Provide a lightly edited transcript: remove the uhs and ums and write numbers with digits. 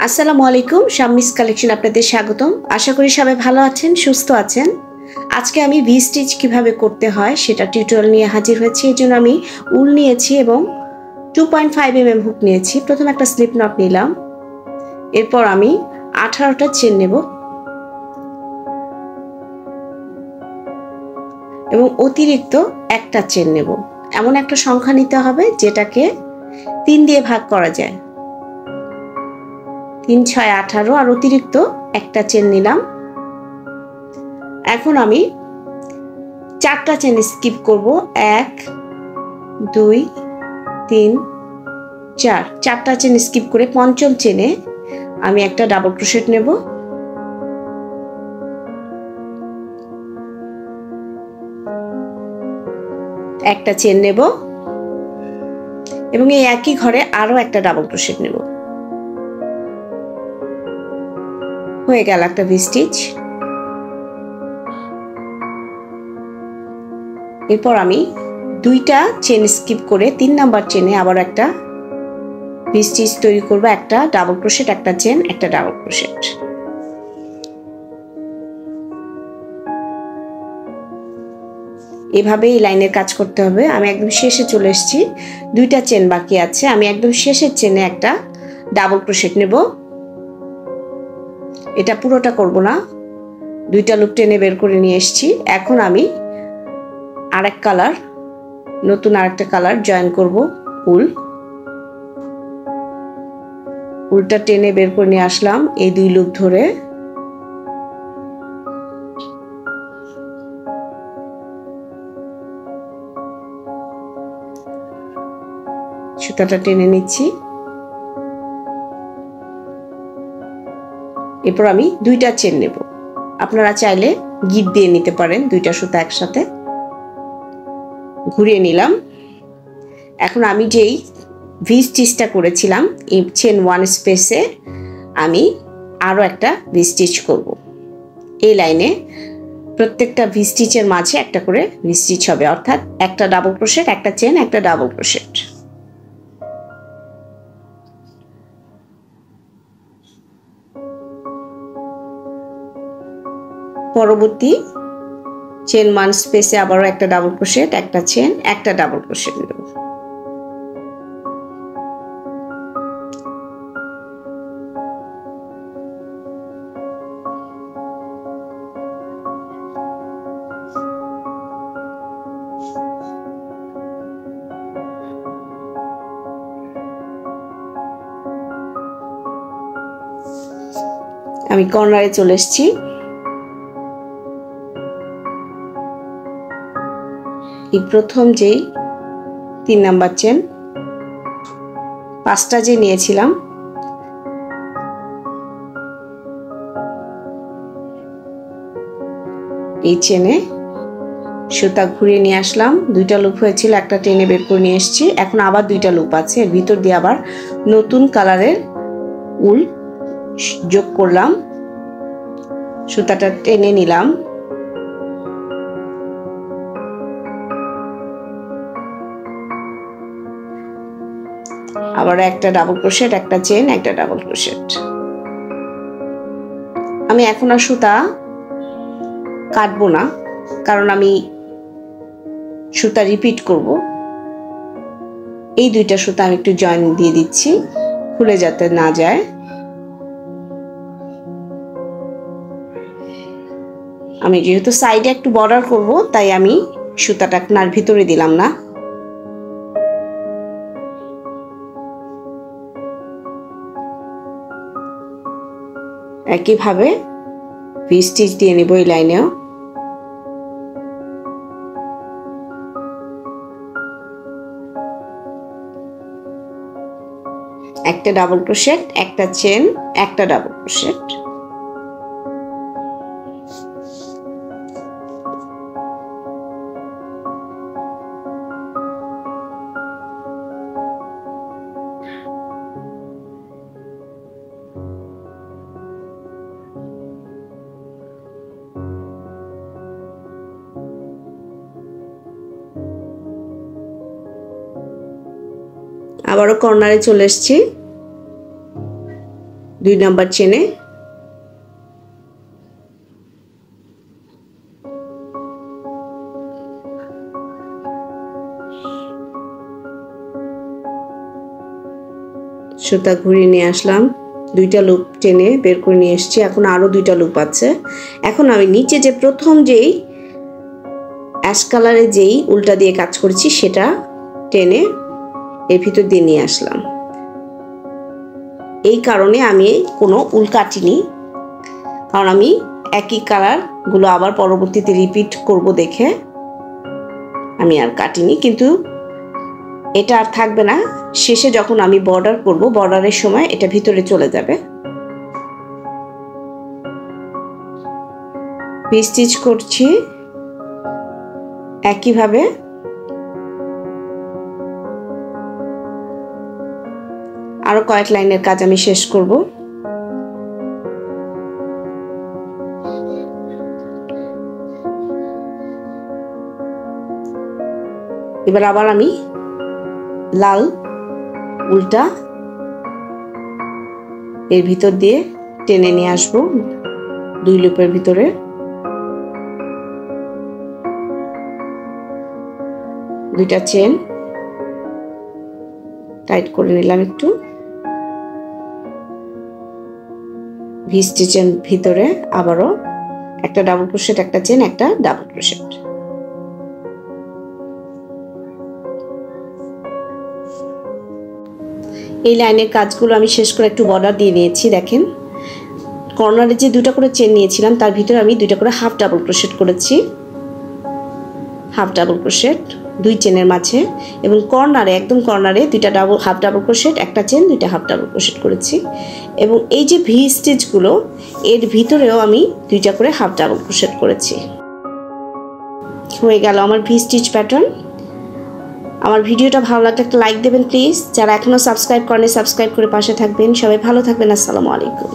আসসালামু আলাইকুম, শাম্মিস কালেকশন আপনাদের স্বাগতম। আশা করি সবাই ভালো আছেন, সুস্থ আছেন। আজকে আমি ভি স্টিচ কিভাবে করতে হয় সেটা টিউটোরিয়াল নিয়ে হাজির হয়েছি। এই জন্য আমি উল নিয়েছি এবং 2.5 mm হুক নিয়েছি। প্রথমে একটা স্লিপ নট নিলাম, এরপর আমি 18টা চেন নেব এবং অতিরিক্ত একটা চেন নেব। এমন একটা সংখ্যা নিতে হবে যেটাকে 3 দিয়ে ভাগ করা যায়। 3, 6, 18 আর অতিরিক্ত একটা চেন নিলাম। এখন আমি 4টা চেন স্কিপ করব। 1, 2, 3, 4। 4টা চেন স্কিপ করে পঞ্চম চেনে আমি একটা ডাবল ক্রোশেট নেব। একটা চেন নেব এবং এই একই ঘরে আরো একটা ডাবল ক্রোশেট নেব। হয়ে গেল একটা ভি স্টিচ। এরপর আমি 2টা চেন স্কিপ করে 3 নাম্বার চেনে আবার একটা ভি স্টিচ তৈরি করব। একটা ডাবল ক্রোশেট, একটা চেন, একটা ডাবল ক্রোশেট। এভাবে এই লাইনের কাজ করতে হবে। আমি একদম শেষে চলে এসেছি, 2টা চেন বাকি আছে। আমি একদম শেষের চেনে একটা ডাবল ক্রোশেট নেব। এটা পুরোটা করব না, 2টা লুপ টেনে বের করে নিয়ে এসেছি। এখন আমি আরেক কালার, নতুন আরেকটা কালার জয়েন করব। উলটা টেনে বের করে নিয়ে আসলাম এই 2 লুপ ধরে। সুতাটা টেনে নিচ্ছি। এরপর আমি 2টা চেন নেব। আপনারা চাইলে গিট দিয়ে নিতে পারেন, 2টা সুতা একসাথে ঘুরিয়ে নিলাম। এখন আমি যেই ভি স্টিচটা করেছিলাম এই চেন 1 স্পেসে আমি আরো একটা ভি স্টিচ করব। এই লাইনে প্রত্যেকটা ভি স্টিচের মাঝে একটা করে ভি স্টিচ হবে, অর্থাৎ একটা ডাবল ক্রোশেট, একটা চেন, একটা ডাবল ক্রোশেট। পরবর্তী চেন 1 স্পেসে আবারও একটা ডাবল ক্রোশেট, একটা চেন, একটা ডাবল ক্রোশেট নেব। আমি কর্নারে চলে এসেছি। এই প্রথম যেই 3 নাম্বার চেন, 5টা যে নিয়েছিলাম এই চেনে সুতা ঘুরিয়ে নিয়ে আসলাম। 2টা লুপ হয়েছিল, একটা টেনে বের করে নিয়ে এসেছি। এখন আবার 2টা লুপ আছে, এর ভিতর দিয়ে আবার নতুন কালারের উল যোগ করলাম। সুতাটা টেনে নিলাম। আবার একটা ডাবল ক্রোশেট, একটা চেন, একটা ডাবল ক্রোশেট। আমি এখন আর সুতা কাটবো না, কারণ আমি সুতা রিপিট করব। এই 2টা সুতা আমি একটু জয়েন দিয়ে দিচ্ছি, খুলে যাতে না যায়। আমি যেহেতু সাইডে একটু বর্ডার করব, তাই আমি সুতাটা আপনার ভিতরে দিলাম না। একইভাবে ভি স্টিচ দিয়ে নেব এই লাইনেও। একটা ডাবল ক্রোশেট, একটা চেন, একটা ডাবল ক্রোশেট। আবারও কর্নারে চলে এসেছি। 2 নাম্বার চেনে সুতা ঘুরিয়ে নিয়ে আসলাম, 2টা লুপ টেনে বের করে নিয়ে এসেছি। এখন আরো 2টা লুপ আছে। এখন আমি নিচে যে প্রথম যেই অ্যাশ কালারে যেই উল্টা দিয়ে কাজ করেছি সেটা টেনে এর ভিতর দিয়ে নিয়ে আসলাম। এই কারণে আমি কোনো উল কাটিনি, কারণ আমি একই কালারগুলো আবার পরবর্তীতে রিপিট করব দেখে আমি আর কাটিনি। কিন্তু এটা আর থাকবে না, শেষে যখন আমি বর্ডার করব বর্ডারের সময় এটা ভিতরে চলে যাবে। ভি স্টিচ করছি একইভাবে। আরো কয়েক লাইনের কাজ আমি শেষ করব। এবার আবার আমি লাল উল্টা এর ভিতর দিয়ে টেনে নিয়ে আসবো 2 লুপের ভিতরে। দুইটা চেন টাইট করে নিলাম একটু। ভি স্টিচের ভিতরে আবারও একটা ডাবল ক্রোশেট, একটা চেন, একটা ডাবল ক্রোশেট। এই লাইনের কাজগুলো আমি শেষ করে একটু বর্ডার দিয়ে নিয়েছি। দেখেন কর্নারে যে 2টা করে চেন নিয়েছিলাম তার ভিতরে আমি 2টা করে হাফ ডাবল ক্রোশেট করেছি, হাফ ডাবল ক্রোশেট 2 চেনের মাঝে, এবং কর্নারে একদম কর্নারে 2টা হাফ ডাবল ক্রোশেট, একটা চেন, 2টা হাফ ডাবল ক্রোশেট করেছি। এবং এই যে ভি স্টিচগুলো এর ভিতরেও আমি 2টা করে হাফ ডাবল ক্রোশেট করেছি। হয়ে গেল আমার ভি স্টিচ প্যাটার্ন। আমার ভিডিওটা ভালো লাগলে একটা লাইক দেবেন প্লিজ। যারা এখনো সাবস্ক্রাইব করেনি সাবস্ক্রাইব করে পাশে থাকবেন। সবাই ভালো থাকবেন। আসসালামু আলাইকুম।